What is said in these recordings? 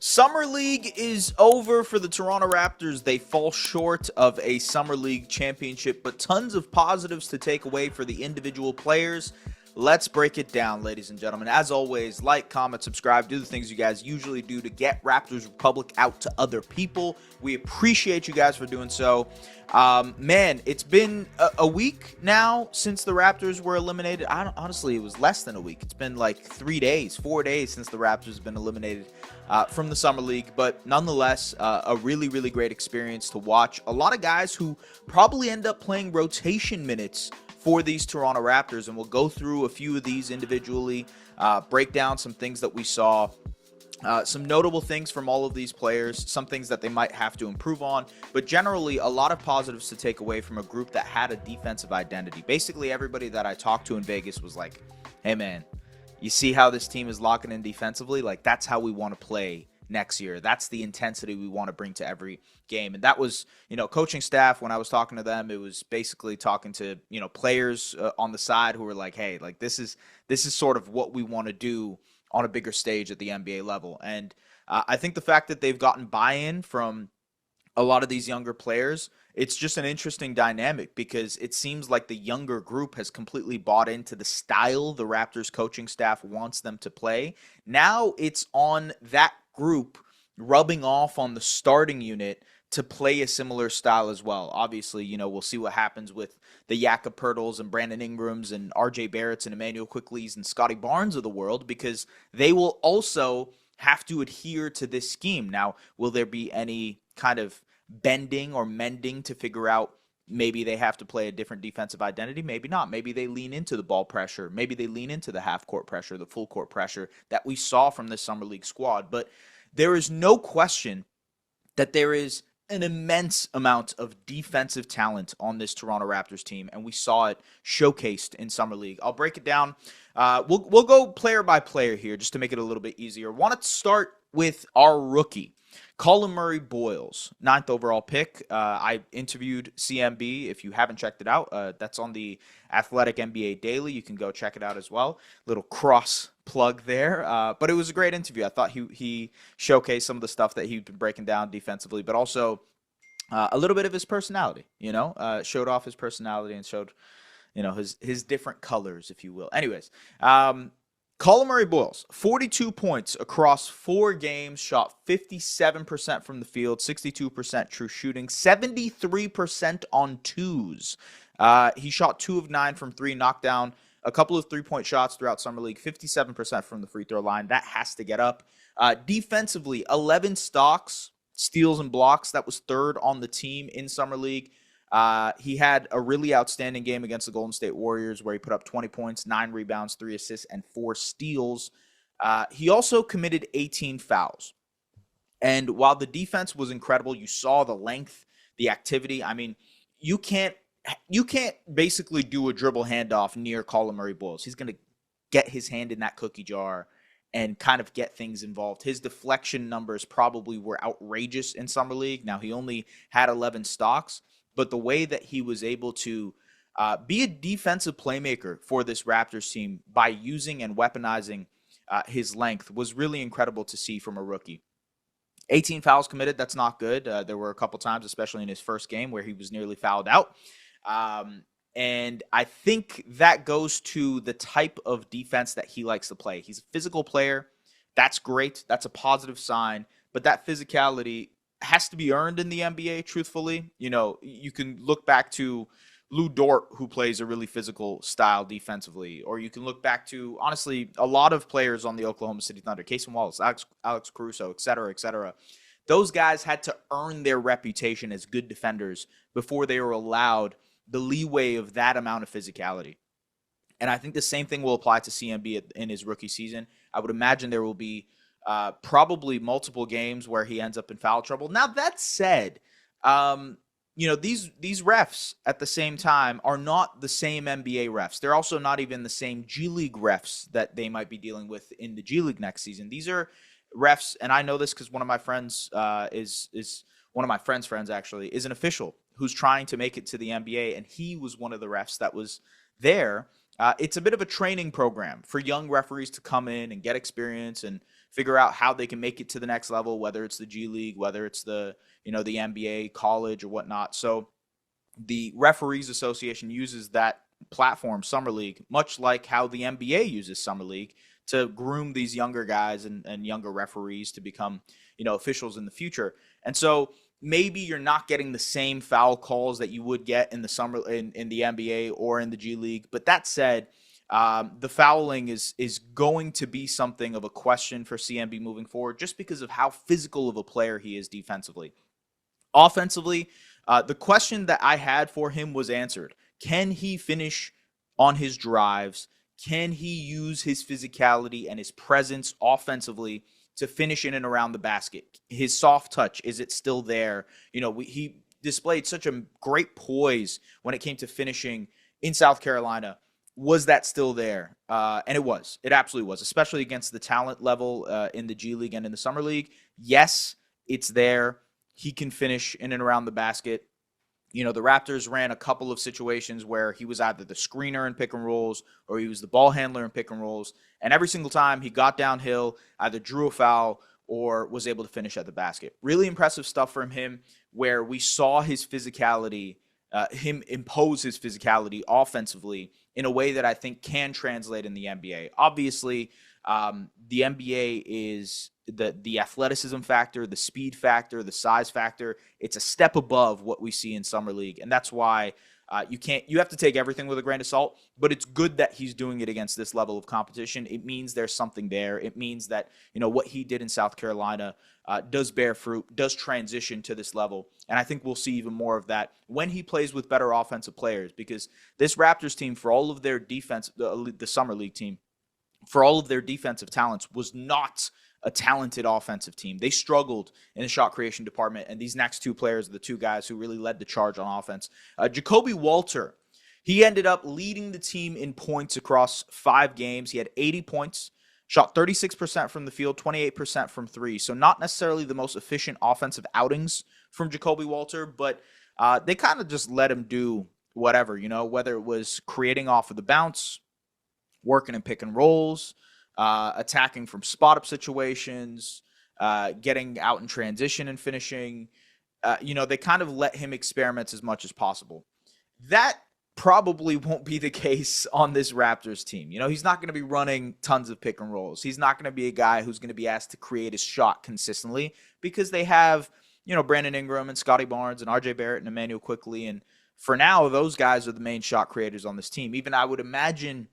Summer League is over for the Toronto Raptors. They fall short of a Summer League championship, but tons of positives to take away for the individual players. Let's break it down, ladies and gentlemen. As always, like, comment, subscribe, do the things you guys usually do to get Raptors Republic out to other people. We appreciate you guys for doing so. Man, it's been a week now since the Raptors were eliminated. Honestly, it was less than a week. It's been like 4 days since the Raptors have been eliminated from the Summer League. But nonetheless, a really, really great experience to watch. A lot of guys who probably end up playing rotation minutes for these Toronto Raptors, and we'll go through a few of these individually, break down some things that we saw, some notable things from all of these players, some things that they might have to improve on, but generally a lot of positives to take away from a group that had a defensive identity. Basically, everybody that I talked to in Vegas was like, hey man, you see how this team is locking in defensively? Like, that's how we want to play next year. That's the intensity we want to bring to every game. And that was, coaching staff, when I was talking to them, it was basically talking to, players on the side who were like, hey, like this is sort of what we want to do on a bigger stage at the NBA level. And I think the fact that they've gotten buy-in from a lot of these younger players, it's just an interesting dynamic because it seems like the younger group has completely bought into the style the Raptors coaching staff wants them to play. Now it's on that group rubbing off on the starting unit to play a similar style as well. Obviously, we'll see what happens with the Jakob Poeltls and Brandon Ingrams and RJ Barretts and Emmanuel Quickleys and Scotty Barnes of the world, because they will also have to adhere to this scheme. Now, will there be any kind of bending or mending to figure out maybe they have to play a different defensive identity? Maybe not. Maybe they lean into the ball pressure. Maybe they lean into the half-court pressure, the full-court pressure that we saw from this Summer League squad. But there is no question that there is an immense amount of defensive talent on this Toronto Raptors team, and we saw it showcased in Summer League. I'll break it down. We'll go player by player here just to make it a little bit easier. Want to start with our rookie, Colin Murray Boyles, 9th overall pick. I interviewed CMB. If you haven't checked it out, that's on the Athletic NBA Daily. You can go check it out as well. Little cross plug there. But it was a great interview. I thought he showcased some of the stuff that he'd been breaking down defensively, but also a little bit of his personality, showed off his personality and showed, his different colors, if you will. Anyways, Colin Murray Boyles, 42 points across 4 games, shot 57% from the field, 62% true shooting, 73% on twos. He shot 2 of 9 from 3, knocked down a couple of three-point shots throughout Summer League, 57% from the free throw line. That has to get up. Defensively, 11 stocks, steals, and blocks. That was 3rd on the team in Summer League. He had a really outstanding game against the Golden State Warriors where he put up 20 points, 9 rebounds, 3 assists, and 4 steals. He also committed 18 fouls. And while the defense was incredible, you saw the length, the activity. I mean, you can't basically do a dribble handoff near Colin Murray Boyles. He's going to get his hand in that cookie jar and kind of get things involved. His deflection numbers probably were outrageous in Summer League. Now, he only had 11 stocks, but the way that he was able to be a defensive playmaker for this Raptors team by using and weaponizing his length was really incredible to see from a rookie. 18 fouls committed, that's not good. There were a couple times, especially in his first game, where he was nearly fouled out. And I think that goes to the type of defense that he likes to play. He's a physical player. That's great. That's a positive sign. But that physicality has to be earned in the NBA, truthfully. You can look back to Lou Dort, who plays a really physical style defensively. Or you can look back to, honestly, a lot of players on the Oklahoma City Thunder, Casey Wallace, Alex Caruso, et cetera, et cetera. Those guys had to earn their reputation as good defenders before they were allowed the leeway of that amount of physicality. And I think the same thing will apply to CMB in his rookie season. I would imagine there will be probably multiple games where he ends up in foul trouble. Now, that said, these refs at the same time are not the same NBA refs. They're also not even the same G League refs that they might be dealing with in the G League next season. These are refs, and I know this because one of my friends is one of my friends' friends actually is an official who's trying to make it to the NBA, and he was one of the refs that was there. It's a bit of a training program for young referees to come in and get experience and figure out how they can make it to the next level, whether it's the G League, whether it's the NBA, college, or whatnot. So the Referees Association uses that platform, Summer League, much like how the NBA uses Summer League to groom these younger guys and younger referees to become, officials in the future. And so maybe you're not getting the same foul calls that you would get in in the NBA or in the G League. But that said, the fouling is going to be something of a question for CMB moving forward, just because of how physical of a player he is defensively. Offensively, the question that I had for him was answered. Can he finish on his drives? Can he use his physicality and his presence offensively to finish in and around the basket? His soft touch, is it still there? He displayed such a great poise when it came to finishing in South Carolina. Was that still there? And it was. It absolutely was, especially against the talent level in the G League and in the Summer League. Yes, it's there. He can finish in and around the basket. The Raptors ran a couple of situations where he was either the screener in pick and rolls or he was the ball handler in pick and rolls. And every single time he got downhill, either drew a foul or was able to finish at the basket. Really impressive stuff from him, where we saw his physicality, him impose his physicality offensively in a way that I think can translate in the NBA. Obviously, the NBA is the athleticism factor, the speed factor, the size factor. It's a step above what we see in Summer League. And that's why you have to take everything with a grain of salt, but it's good that he's doing it against this level of competition. It means there's something there. It means that, what he did in South Carolina does bear fruit, does transition to this level. And I think we'll see even more of that when he plays with better offensive players, because this Raptors team, for all of their defense, the Summer League team, for all of their defensive talents, was not a talented offensive team. They struggled in the shot creation department, and these next two players are the two guys who really led the charge on offense. Jacoby Walter, he ended up leading the team in points across 5 games. He had 80 points, shot 36% from the field, 28% from three. So not necessarily the most efficient offensive outings from Jacoby Walter, but they kind of just let him do whatever, whether it was creating off of the bounce, working in pick and rolls, attacking from spot-up situations, getting out in transition and finishing. They kind of let him experiment as much as possible. That probably won't be the case on this Raptors team. He's not going to be running tons of pick and rolls. He's not going to be a guy who's going to be asked to create his shot consistently, because they have, Brandon Ingram and Scotty Barnes and RJ Barrett and Emmanuel Quickley. And for now, those guys are the main shot creators on this team. I would imagine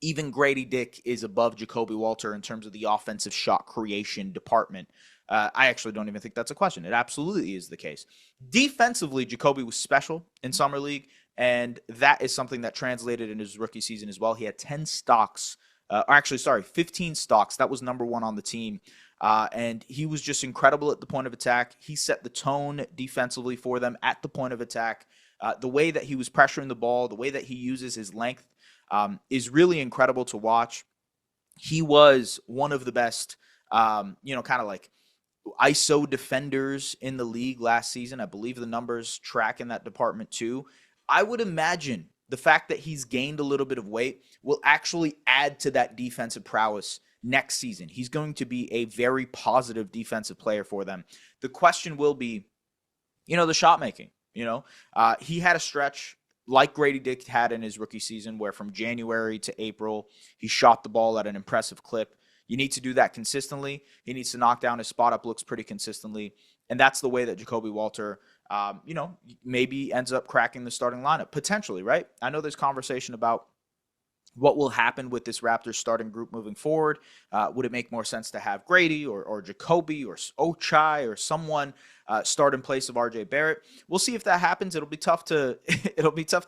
even Grady Dick is above Jacoby Walter in terms of the offensive shot creation department. I actually don't even think that's a question. It absolutely is the case. Defensively, Jacoby was special in Summer League, and that is something that translated in his rookie season as well. He had 15 stocks. That was number 1 on the team. And he was just incredible at the point of attack. He set the tone defensively for them at the point of attack. The way that he was pressuring the ball, the way that he uses his length, is really incredible to watch. He was one of the best, kind of like ISO defenders in the league last season. I believe the numbers track in that department too. I would imagine the fact that he's gained a little bit of weight will actually add to that defensive prowess next season. He's going to be a very positive defensive player for them. The question will be, the shot making. He had a stretch like Grady Dick had in his rookie season, where from January to April, he shot the ball at an impressive clip. You need to do that consistently. He needs to knock down his spot-up looks pretty consistently. And that's the way that Jacoby Walter, maybe ends up cracking the starting lineup. Potentially, right? I know there's conversation about what will happen with this Raptors starting group moving forward. Would it make more sense to have Grady or Jacoby or Ochai or someone start in place of RJ Barrett? We'll see if that happens. It'll be tough to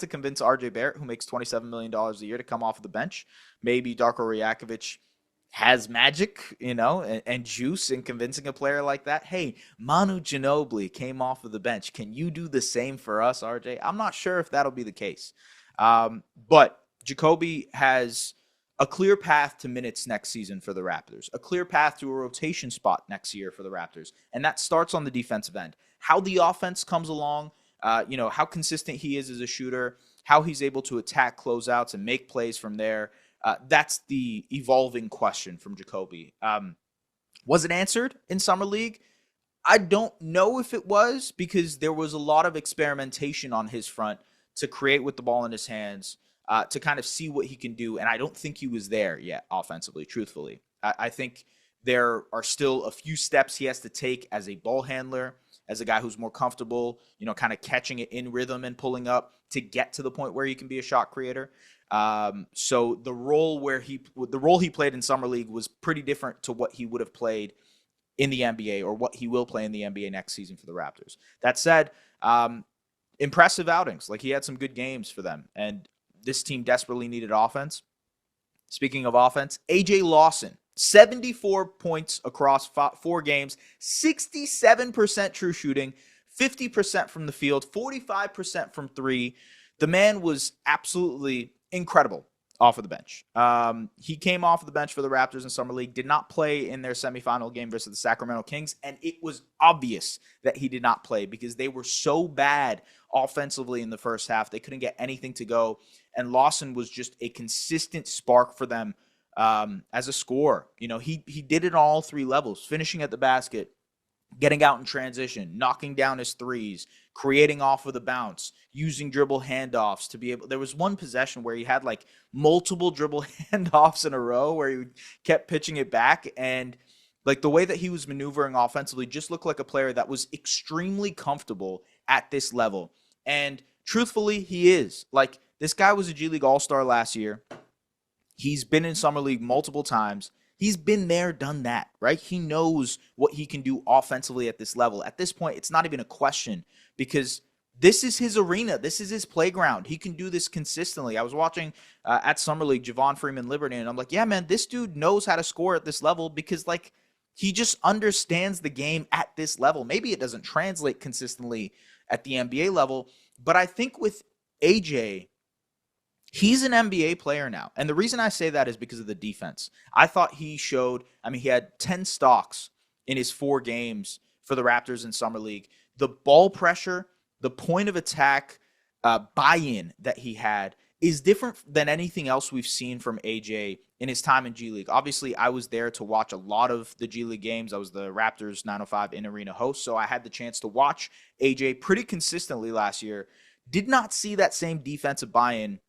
convince RJ Barrett, who makes $27 million a year, to come off of the bench. Maybe Darko Rajakovic has magic, and juice in convincing a player like that. Hey, Manu Ginobili came off of the bench. Can you do the same for us, RJ? I'm not sure if that'll be the case. But Jacoby has a clear path to minutes next season for the Raptors, a clear path to a rotation spot next year for the Raptors. And that starts on the defensive end. How the offense comes along, how consistent he is as a shooter, how he's able to attack closeouts and make plays from there. That's the evolving question from Jacoby. Was it answered in Summer League? I don't know if it was, because there was a lot of experimentation on his front to create with the ball in his hands, to kind of see what he can do. And I don't think he was there yet offensively, truthfully. I think there are still a few steps he has to take as a ball handler, as a guy who's more comfortable, kind of catching it in rhythm and pulling up to get to the point where he can be a shot creator. So the role he played in Summer League was pretty different to what he would have played in the NBA, or what he will play in the NBA next season for the Raptors. That said, impressive outings. Like, he had some good games for them, and this team desperately needed offense. Speaking of offense, AJ Lawson, 74 points across 4 games, 67% true shooting, 50% from the field, 45% from 3. The man was absolutely incredible off of the bench. He came off of the bench for the Raptors in Summer League, did not play in their semifinal game versus the Sacramento Kings, and it was obvious that he did not play because they were so bad offensively in the first half. They couldn't get anything to go, and Lawson was just a consistent spark for them as a scorer. He did it on all 3 levels, finishing at the basket, getting out in transition, knocking down his threes, creating off of the bounce, using dribble handoffs to be able. There was one possession where he had like multiple dribble handoffs in a row where he kept pitching it back, and like the way that he was maneuvering offensively just looked like a player that was extremely comfortable at this level. And truthfully, he is. Like, this guy was a G League All-Star last year. He's been in Summer League multiple times. He's been there, done that, right? He knows what he can do offensively at this level. At this point, it's not even a question, because this is his arena. This is his playground. He can do this consistently. I was watching at Summer League Javon Freeman Liberty, and I'm like, yeah, man, this dude knows how to score at this level, because like, he just understands the game at this level. Maybe it doesn't translate consistently at the NBA level, but I think with AJ, he's an NBA player now. And the reason I say that is because of the defense. I thought he had 10 stocks in his 4 games for the Raptors in Summer League. The ball pressure, the point of attack, buy-in that he had is different than anything else we've seen from AJ in his time in G League. Obviously, I was there to watch a lot of the G League games. I was the Raptors 905 in-arena host, so I had the chance to watch AJ pretty consistently last year. Did not see that same defensive buy-in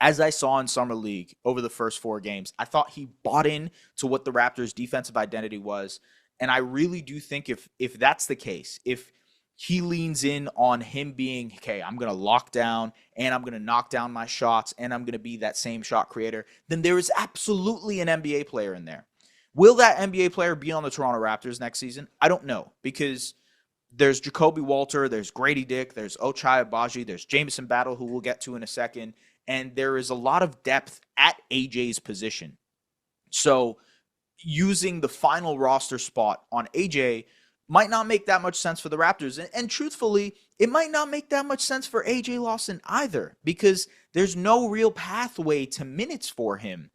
as I saw in Summer League over the first 4 games. I thought he bought in to what the Raptors' defensive identity was, and I really do think if that's the case, if he leans in on him being, okay, I'm going to lock down and I'm going to knock down my shots and I'm going to be that same shot creator, then there is absolutely an NBA player in there. Will that NBA player be on the Toronto Raptors next season? I don't know, because there's Jacoby Walter, there's Grady Dick, there's Ochai Agbaji, there's Jamison Battle, who we'll get to in a second, and there is a lot of depth at AJ's position. So using the final roster spot on AJ might not make that much sense for the Raptors. And truthfully, it might not make that much sense for AJ Lawson either, because there's no real pathway to minutes for him.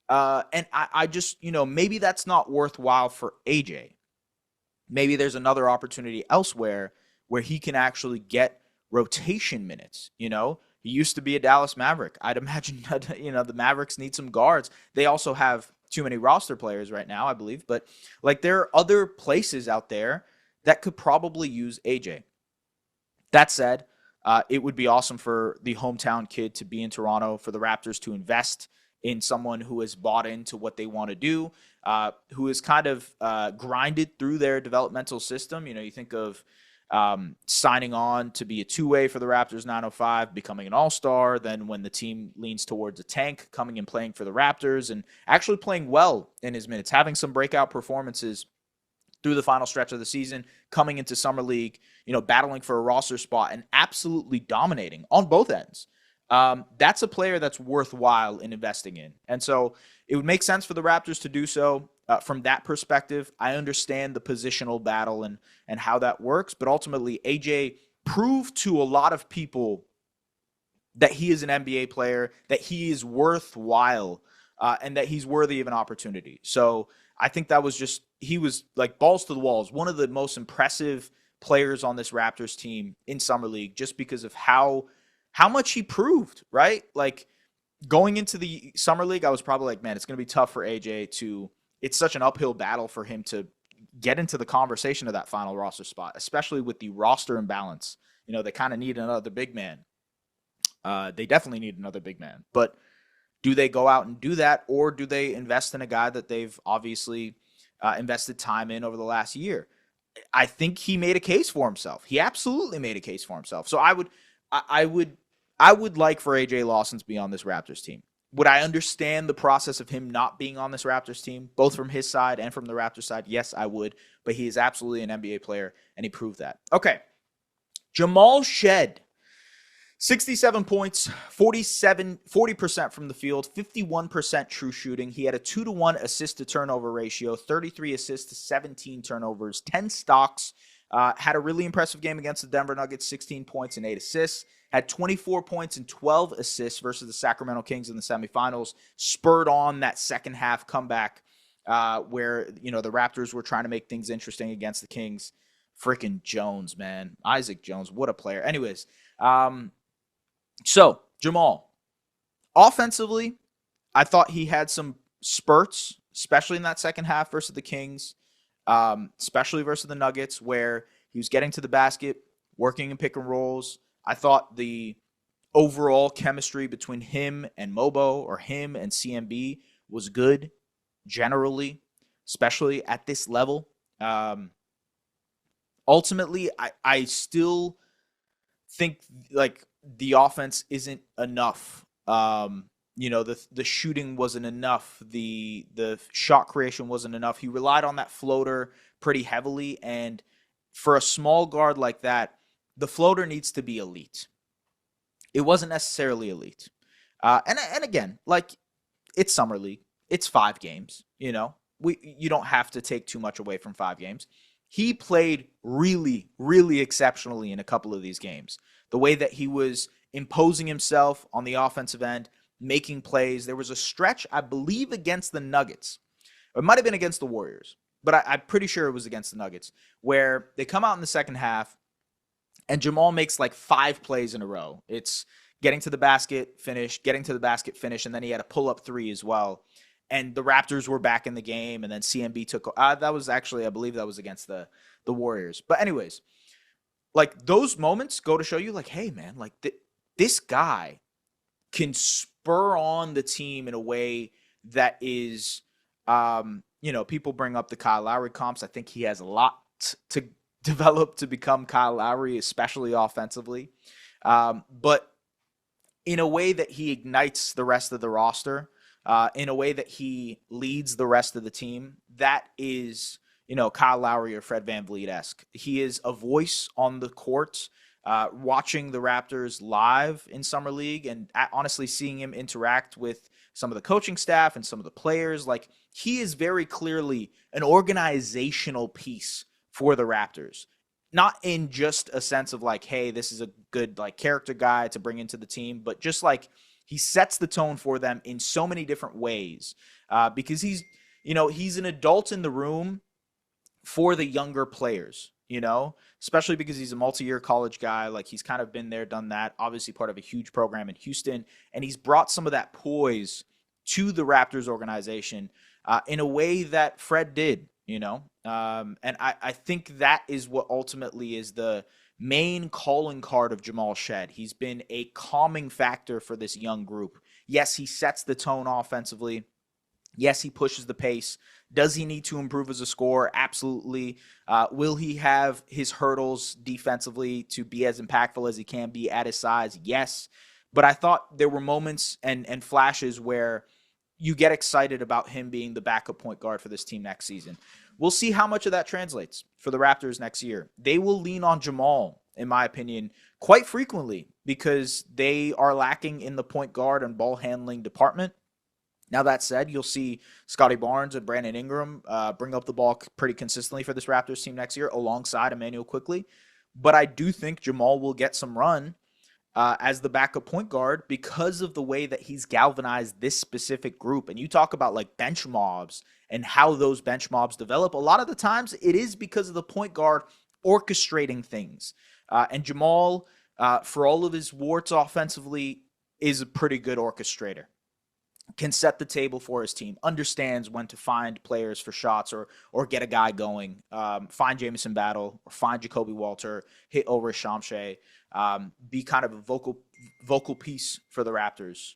And I just, maybe that's not worthwhile for AJ. Maybe there's another opportunity elsewhere where he can actually get rotation minutes. He used to be a Dallas Maverick. I'd imagine that, the Mavericks need some guards. They also have too many roster players right now, I believe. But like, there are other places out there that could probably use AJ. That said, it would be awesome for the hometown kid to be in Toronto, for the Raptors to invest in someone who has bought into what they want to do, who has kind of grinded through their developmental system. You think of signing on to be a 2-way for the Raptors 905, becoming an all-star, then when the team leans towards a tank, coming and playing for the Raptors and actually playing well in his minutes, having some breakout performances through the final stretch of the season, coming into Summer League, battling for a roster spot and absolutely dominating on both ends. That's a player that's worthwhile in investing in. And so it would make sense for the Raptors to do so. From that perspective, I understand the positional battle and how that works, but ultimately AJ proved to a lot of people that he is an NBA player, that he is worthwhile, and that he's worthy of an opportunity. So I think that was he was like balls to the walls, one of the most impressive players on this Raptors team in Summer League, just because of how much he proved, right? Like, going into the Summer League, I was probably like, man, it's going to be tough for AJ to it's such an uphill battle for him to get into the conversation of that final roster spot, especially with the roster imbalance. They kind of need another big man. They definitely need another big man. But do they go out and do that, or do they invest in a guy that they've obviously invested time in over the last year? I think he made a case for himself. He absolutely made a case for himself. So I would like for AJ Lawson to be on this Raptors team. Would I understand the process of him not being on this Raptors team, both from his side and from the Raptors side? Yes, I would. But he is absolutely an NBA player, and he proved that. Okay. Jamal Shead. 67 points, 40% from the field, 51% true shooting. He had a 2-to-1 assist to turnover ratio, 33 assists to 17 turnovers, 10 stocks. Had a really impressive game against the Denver Nuggets, 16 points and 8 assists. Had 24 points and 12 assists versus the Sacramento Kings in the semifinals. Spurred on that second half comeback where, the Raptors were trying to make things interesting against the Kings. Freaking Jones, man. Isaac Jones, what a player. Anyways, so, Jamal, offensively, I thought he had some spurts, especially in that second half versus the Kings, especially versus the Nuggets, where he was getting to the basket, working in pick and rolls. I thought the overall chemistry between him and Mogbo or him and CMB was good, generally, especially at this level. Ultimately, I still think, the offense isn't enough. The shooting wasn't enough. The shot creation wasn't enough. He relied on that floater pretty heavily, and for a small guard like that, the floater needs to be elite. It wasn't necessarily elite. And again, it's summer league. It's 5 games. You don't have to take too much away from 5 games. He played really, really exceptionally in a couple of these games. The way that he was imposing himself on the offensive end, making plays. There was a stretch, I believe, against the Nuggets. It might have been against the Warriors, but I'm pretty sure it was against the Nuggets, where they come out in the second half, and Jamal makes 5 plays in a row. It's getting to the basket, finish, getting to the basket, finish, and then he had a pull-up 3 as well. And the Raptors were back in the game, and then CMB took that was actually, I believe that was against the Warriors. But anyways, those moments go to show you, hey, man, this guy can spur on the team in a way that is, people bring up the Kyle Lowry comps. I think he has a lot to develop to become Kyle Lowry, especially offensively. But in a way that he ignites the rest of the roster, in a way that he leads the rest of the team, that is, Kyle Lowry or Fred VanVleet-esque. He is a voice on the court. Watching the Raptors live in Summer League and honestly seeing him interact with some of the coaching staff and some of the players, he is very clearly an organizational piece for the Raptors. Not in just a sense of hey, this is a good character guy to bring into the team, but just he sets the tone for them in so many different ways because he's an adult in the room for the younger players, especially because he's a multi-year college guy. He's kind of been there, done that, obviously part of a huge program in Houston, and he's brought some of that poise to the Raptors organization in a way that Fred did, and I think that is what ultimately is the main calling card of Jamal Shead. He's been a calming factor for this young group. Yes, he sets the tone offensively. Yes, he pushes the pace. Does he need to improve as a scorer? Absolutely. Will he have his hurdles defensively to be as impactful as he can be at his size? Yes. But I thought there were moments and flashes where you get excited about him being the backup point guard for this team next season. We'll see how much of that translates for the Raptors next year. They will lean on Jamal, in my opinion, quite frequently because they are lacking in the point guard and ball handling department. Now, that said, you'll see Scotty Barnes and Brandon Ingram bring up the ball pretty consistently for this Raptors team next year alongside Emmanuel Quickley. But I do think Jamal will get some run as the backup point guard because of the way that he's galvanized this specific group. And you talk about bench mobs and how those bench mobs develop. A lot of the times it is because of the point guard orchestrating things. And Jamal, for all of his warts offensively, is a pretty good orchestrator. can set the table for his team, understands when to find players for shots or get a guy going, find Jamison Battle or find Jacoby Walter, hit Ulrich Chomche, be kind of a vocal piece for the Raptors.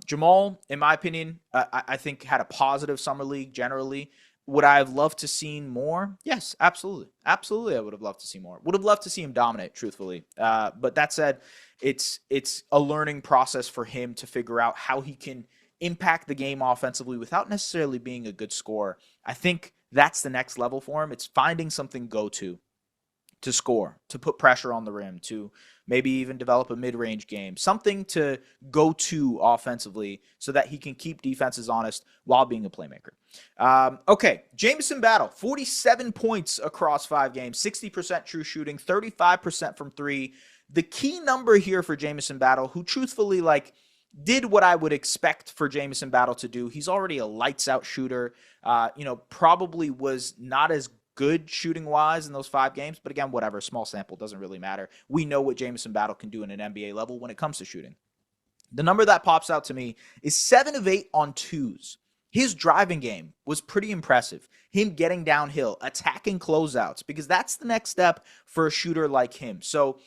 Jamal, in my opinion, I think had a positive summer league generally. Would I have loved to seen more? Yes, absolutely. Absolutely, I would have loved to see more. Would have loved to see him dominate, truthfully. But that said, it's a learning process for him to figure out how he can impact the game offensively without necessarily being a good scorer. I think that's the next level for him. It's finding something to score, to put pressure on the rim, to maybe even develop a mid-range game, something to go to offensively so that he can keep defenses honest while being a playmaker. Okay, Jamison Battle, 47 points across 5 games, 60% true shooting, 35% from 3. The key number here for Jamison Battle, who truthfully, did what I would expect for Jamison Battle to do. He's already a lights-out shooter. Probably was not as good shooting-wise in those 5 games. But again, whatever, small sample, doesn't really matter. We know what Jamison Battle can do in an NBA level when it comes to shooting. The number that pops out to me is 7 of 8 on twos. His driving game was pretty impressive. Him getting downhill, attacking closeouts, because that's the next step for a shooter like him. So,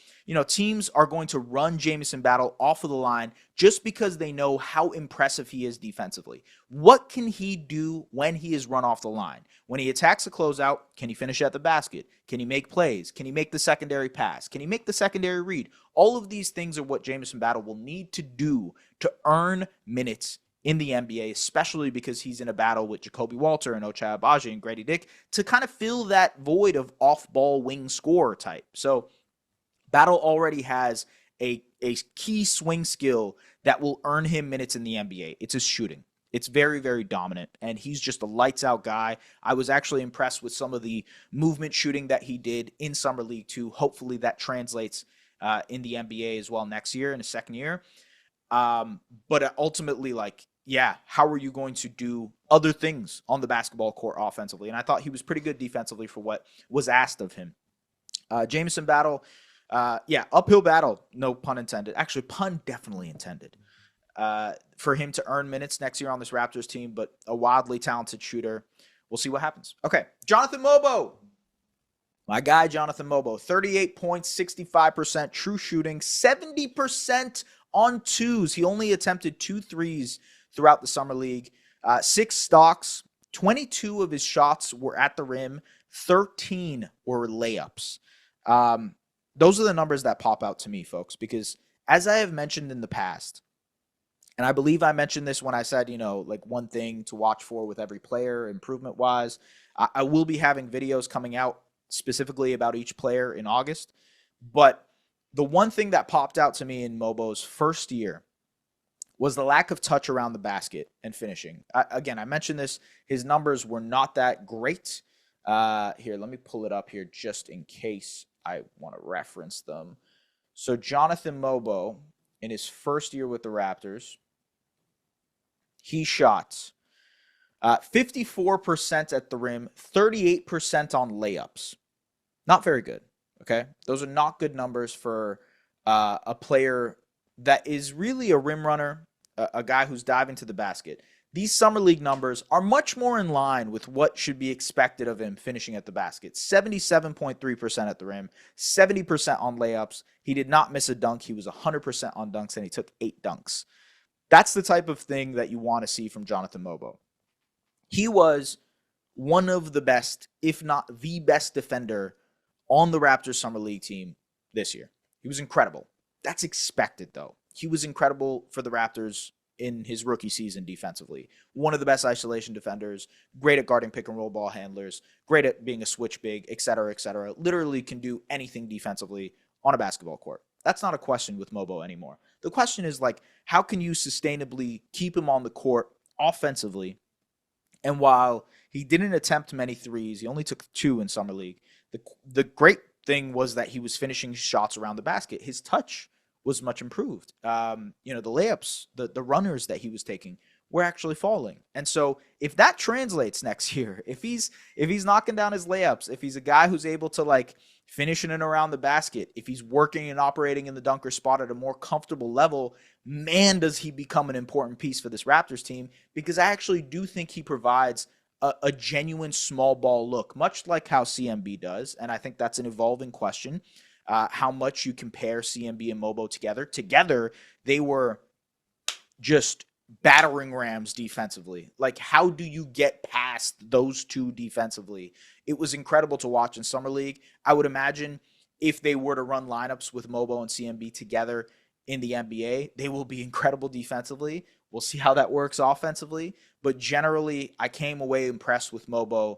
teams are going to run Jamison Battle off of the line just because they know how impressive he is defensively. What can he do when he is run off the line? When he attacks a closeout, can he finish at the basket? Can he make plays? Can he make the secondary pass? Can he make the secondary read? All of these things are what Jamison Battle will need to do to earn minutes in the NBA, especially because he's in a battle with Jacoby Walter and Ochai Agbaji and Grady Dick to kind of fill that void of off-ball wing scorer type. So Battle already has a key swing skill that will earn him minutes in the NBA. It's his shooting. It's very, very dominant, and he's just a lights-out guy. I was actually impressed with some of the movement shooting that he did in Summer League 2. Hopefully that translates in the NBA as well next year, in his second year. But ultimately, how are you going to do other things on the basketball court offensively? And I thought he was pretty good defensively for what was asked of him. Jamison Battle, uphill battle, no pun intended. Actually, pun definitely intended. For him to earn minutes next year on this Raptors team, but a wildly talented shooter. We'll see what happens. Okay, Jonathan Mogbo. My guy, Jonathan Mogbo, 38 points, 65% true shooting, 70% on twos. He only attempted 2 threes throughout the Summer League. 6 stocks, 22 of his shots were at the rim, 13 were layups. Those are the numbers that pop out to me, folks, because as I have mentioned in the past, and I believe I mentioned this when I said, one thing to watch for with every player improvement-wise, I will be having videos coming out specifically about each player in August. But the one thing that popped out to me in Mogbo's first year was the lack of touch around the basket and finishing. Again, I mentioned this. His numbers were not that great. Here, let me pull it up here just in case I want to reference them. So Jonathan Mogbo, in his first year with the Raptors, he shot 54% at the rim, 38% on layups. Not very good, okay? Those are not good numbers for a player that is really a rim runner, a guy who's diving to the basket. These Summer League numbers are much more in line with what should be expected of him finishing at the basket. 77.3% at the rim, 70% on layups. He did not miss a dunk. He was 100% on dunks, and he took 8 dunks. That's the type of thing that you want to see from Jonathan Mogbo. He was one of the best, if not the best defender on the Raptors Summer League team this year. He was incredible. That's expected, though. He was incredible for the Raptors in his rookie season defensively. One of the best isolation defenders, great at guarding pick and roll ball handlers, great at being a switch big, et cetera, et cetera. Literally can do anything defensively on a basketball court. That's not a question with Mogbo anymore. The question is, how can you sustainably keep him on the court offensively? And while he didn't attempt many threes, he only took 2 in Summer League. The great thing was that he was finishing shots around the basket. His touch was much improved. The layups, the runners that he was taking we're actually falling. And so if that translates next year, if he's knocking down his layups, if he's a guy who's able to like finish in and around the basket, if he's working and operating in the dunker spot at a more comfortable level, man, does he become an important piece for this Raptors team, because I actually do think he provides a genuine small ball look, much like how CMB does. And I think that's an evolving question. How much you compare CMB and Mogbo together. Together, they were just battering rams defensively. Like, how do you get past those two defensively? It was incredible to watch in Summer League. I would imagine if they were to run lineups with Mogbo and CMB together in the NBA, they will be incredible defensively. We'll see how that works offensively. But generally, I came away impressed with Mogbo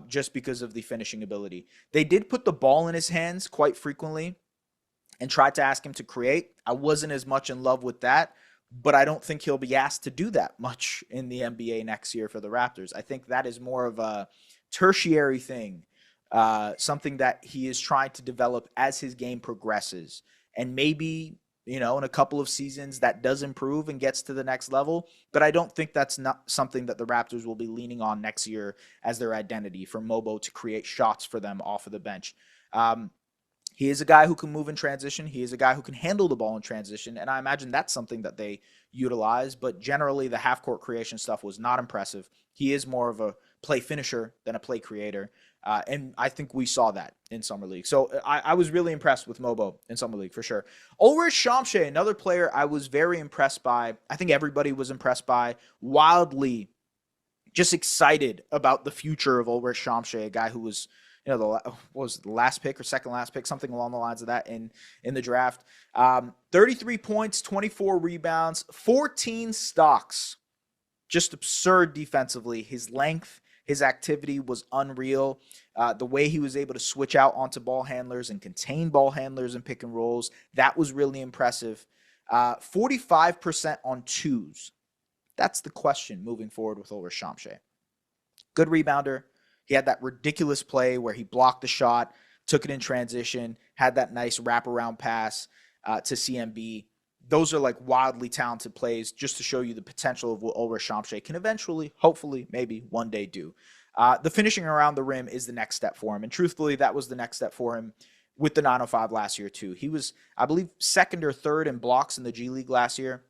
just because of the finishing ability. They did put the ball in his hands quite frequently and tried to ask him to create. I wasn't as much in love with that, but I don't think he'll be asked to do that much in the NBA next year for the Raptors. I think that is more of a tertiary thing, something that he is trying to develop as his game progresses. And maybe, in a couple of seasons that does improve and gets to the next level. But I don't think that's not something that the Raptors will be leaning on next year as their identity, for Mogbo to create shots for them off of the bench. He is a guy who can move in transition. He is a guy who can handle the ball in transition. And I imagine that's something that they utilize. But generally, the half-court creation stuff was not impressive. He is more of a play finisher than a play creator. And I think we saw that in Summer League. So I was really impressed with Mogbo in Summer League for sure. Ulrich Chomche, another player I was very impressed by. I think everybody was impressed by. Wildly just excited about the future of Ulrich Chomche, a guy who was, the last pick or second last pick, something along the lines of that in the draft. 33 points, 24 rebounds, 14 stocks. Just absurd defensively. His length, his activity was unreal. The way he was able to switch out onto ball handlers and contain ball handlers and pick and rolls, that was really impressive. 45% on twos. That's the question moving forward with Ulrich Chomche. Good rebounder. He had that ridiculous play where he blocked the shot, took it in transition, had that nice wraparound pass to CMB. Those are like wildly talented plays just to show you the potential of what Ulrich Chomche can eventually, hopefully, maybe one day do. The finishing around the rim is the next step for him. And truthfully, that was the next step for him with the 905 last year too. He was, I believe, second or third in blocks in the G League last year.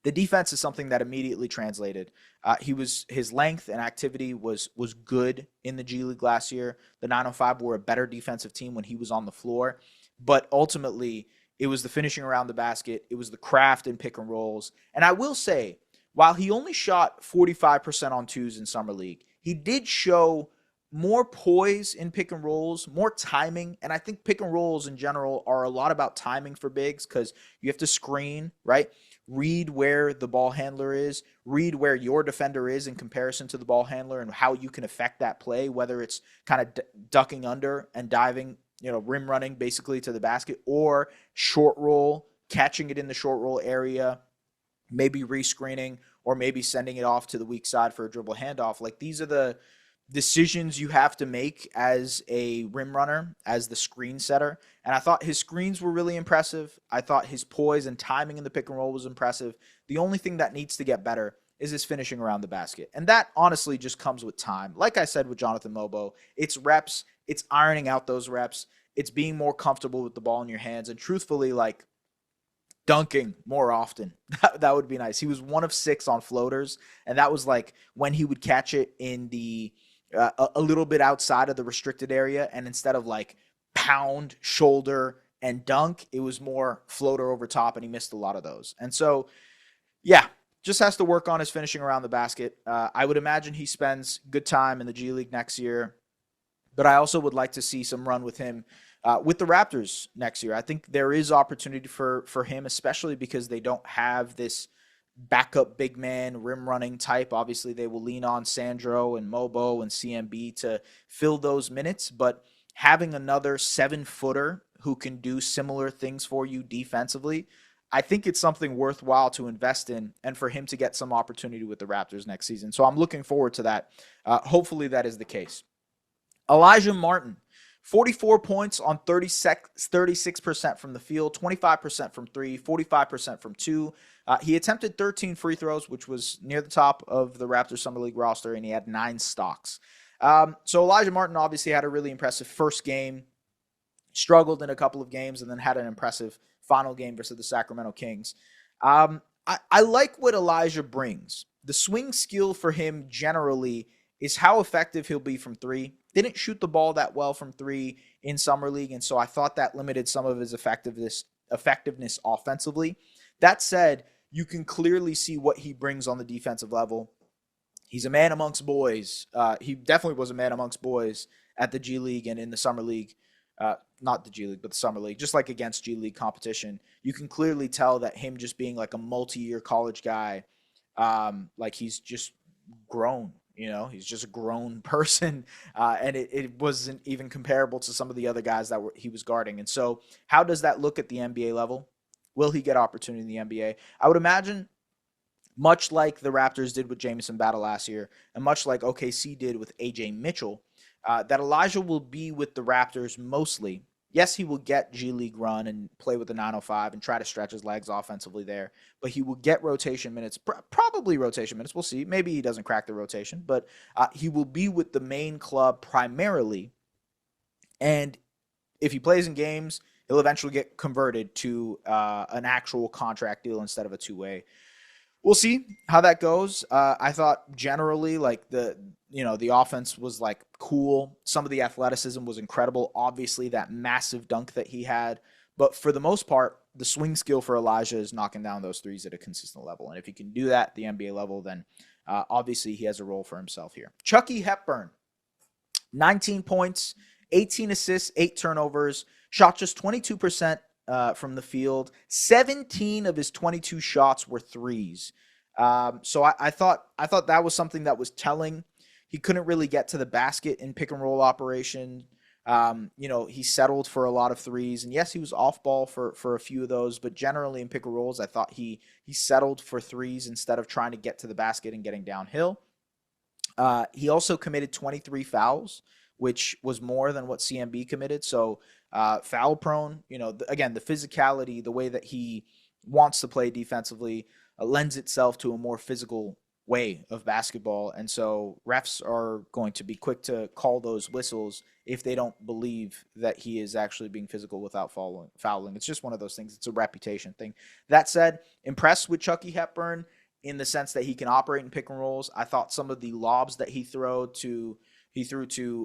The defense is something that immediately translated. His length and activity was good in the G League last year. The 905 were a better defensive team when he was on the floor. But ultimately, it was the finishing around the basket. It was the craft and pick and rolls. And I will say, while he only shot 45% on twos in Summer League, he did show more poise in pick and rolls, more timing. And I think pick and rolls in general are a lot about timing for bigs, because you have to screen, right? Read where the ball handler is, read where your defender is in comparison to the ball handler, and how you can affect that play, whether it's kind of ducking under and diving, rim running basically to the basket, or short roll, catching it in the short roll area, maybe rescreening, or maybe sending it off to the weak side for a dribble handoff. Like, these are the decisions you have to make as a rim runner, as the screen setter. And I thought his screens were really impressive. I thought his poise and timing in the pick and roll was impressive. The only thing that needs to get better is his finishing around the basket. And that honestly just comes with time. Like I said with Jonathan Mogbo, it's reps, it's ironing out those reps, it's being more comfortable with the ball in your hands, and truthfully, like, dunking more often. That would be nice. He was 1 of 6 on floaters, and that was like when he would catch it in the a little bit outside of the restricted area, and instead of like pound, shoulder, and dunk, it was more floater over top, and he missed a lot of those. And so, yeah, just has to work on his finishing around the basket. I would imagine he spends good time in the G League next year, but I also would like to see some run with him with the Raptors next year. I think there is opportunity for him, especially because they don't have this backup big man rim running type. Obviously, they will lean on Sandro and Mogbo and CMB to fill those minutes, but having another 7-footer who can do similar things for you defensively, I think it's something worthwhile to invest in, and for him to get some opportunity with the Raptors next season. So I'm looking forward to that. Hopefully that is the case. Alijah Martin 44 points on 36% from the field, 25% from three, 45% from two. He attempted 13 free throws, which was near the top of the Raptors Summer League roster, and he had 9 stocks. So Alijah Martin obviously had a really impressive first game, struggled in a couple of games, and then had an impressive final game versus the Sacramento Kings. I like what Alijah brings. The swing skill for him generally is how effective he'll be from three. Didn't shoot the ball that well from three in Summer League, and so I thought that limited some of his effectiveness offensively. That said, you can clearly see what he brings on the defensive level. He's a man amongst boys. He definitely was a man amongst boys at the G League and in the Summer League. Not the G League, but the Summer League, just like against G League competition. You can clearly tell that him just being like a multi-year college guy, like he's just grown. He's just a grown person, and it wasn't even comparable to some of the other guys that he was guarding. And so how does that look at the NBA level? Will he get opportunity in the NBA? I would imagine much like the Raptors did with Jamison Battle last year, and much like OKC did with AJ Mitchell, that Alijah will be with the Raptors mostly. Yes, he will get G League run and play with the 905 and try to stretch his legs offensively there, but he will get rotation minutes, probably rotation minutes. We'll see. Maybe he doesn't crack the rotation, but he will be with the main club primarily. And if he plays in games, he'll eventually get converted to an actual contract deal instead of a two-way. We'll see how that goes. I thought generally like the offense was like cool. Some of the athleticism was incredible. Obviously that massive dunk that he had, but for the most part, the swing skill for Alijah is knocking down those threes at a consistent level. And if he can do that at the NBA level, then obviously he has a role for himself here. Chucky Hepburn, 19 points, 18 assists, 8 turnovers, shot just 22% from the field. 17 of his 22 shots were threes. So I thought that was something that was telling. He couldn't really get to the basket in pick and roll operation. He settled for a lot of threes, and yes, he was off ball for a few of those, but generally in pick and rolls, I thought he settled for threes instead of trying to get to the basket and getting downhill. He also committed 23 fouls, which was more than what CMB committed. So foul prone, again, the physicality, the way that he wants to play defensively lends itself to a more physical way of basketball. And so refs are going to be quick to call those whistles if they don't believe that he is actually being physical without fouling. It's just one of those things. It's a reputation thing. That said, impressed with Chucky Hepburn in the sense that he can operate in pick and rolls. I thought some of the lobs that he threw to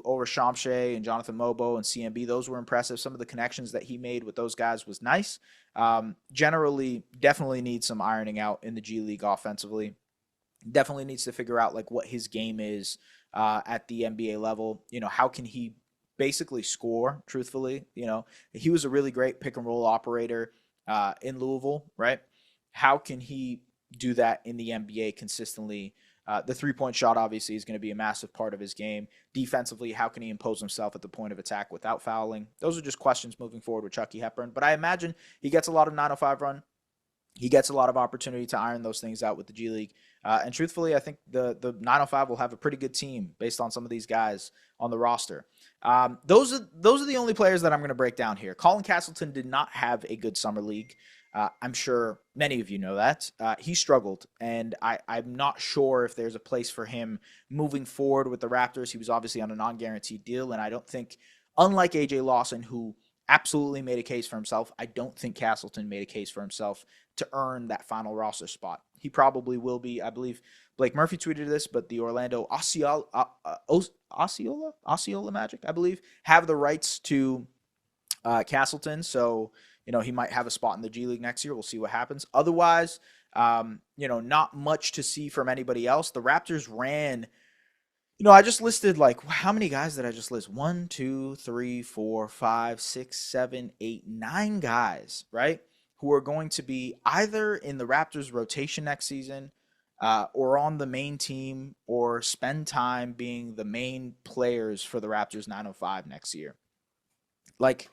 Ulrich Chomche and Jonathan Mogbo and CMB, those were impressive. Some of the connections that he made with those guys was nice. Generally, definitely needs some ironing out in the G League offensively. Definitely needs to figure out like what his game is at the NBA level. How can he basically score, truthfully? He was a really great pick and roll operator in Louisville, right? How can he do that in the NBA consistently? The three-point shot obviously is going to be a massive part of his game. Defensively, how can he impose himself at the point of attack without fouling? Those are just questions moving forward with Chucky Hepburn. But I imagine he gets a lot of 905 run. He gets a lot of opportunity to iron those things out with the G League. And truthfully, I think the 905 will have a pretty good team based on some of these guys on the roster. Those are the only players that I'm going to break down here. Colin Castleton did not have a good summer league. I'm sure many of you know that. He struggled, and I'm not sure if there's a place for him moving forward with the Raptors. He was obviously on a non-guaranteed deal, and I don't think, unlike AJ Lawson, who absolutely made a case for himself, I don't think Castleton made a case for himself to earn that final roster spot. He probably will be. I believe Blake Murphy tweeted this, but the Orlando Osceola Magic, I believe, have the rights to Castleton, so he might have a spot in the G League next year. We'll see what happens. Otherwise, not much to see from anybody else. The Raptors ran, I just listed like, how many guys did I just list? 1, 2, 3, 4, 5, 6, 7, 8, 9 guys, right? Who are going to be either in the Raptors rotation next season or on the main team or spend time being the main players for the Raptors 905 next year. Like,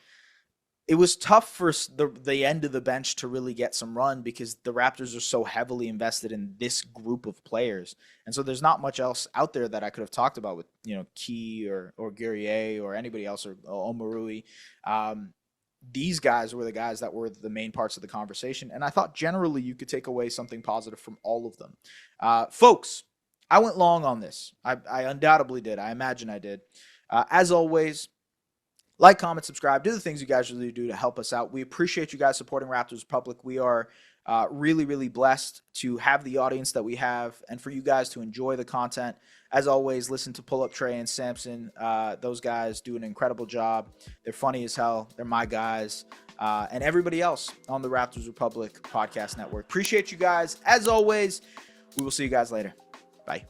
it was tough for the end of the bench to really get some run because the Raptors are so heavily invested in this group of players. And so there's not much else out there that I could have talked about with, Key or Guerrier or anybody else or Omarui. These guys were the guys that were the main parts of the conversation. And I thought generally you could take away something positive from all of them. Folks, I went long on this. I undoubtedly did. I imagine I did. As always, like, comment, subscribe. Do the things you guys really do to help us out. We appreciate you guys supporting Raptors Republic. We are really, really blessed to have the audience that we have and for you guys to enjoy the content. As always, listen to Pull Up Trey and Samson. Those guys do an incredible job. They're funny as hell. They're my guys. And everybody else on the Raptors Republic Podcast Network. Appreciate you guys. As always, we will see you guys later. Bye.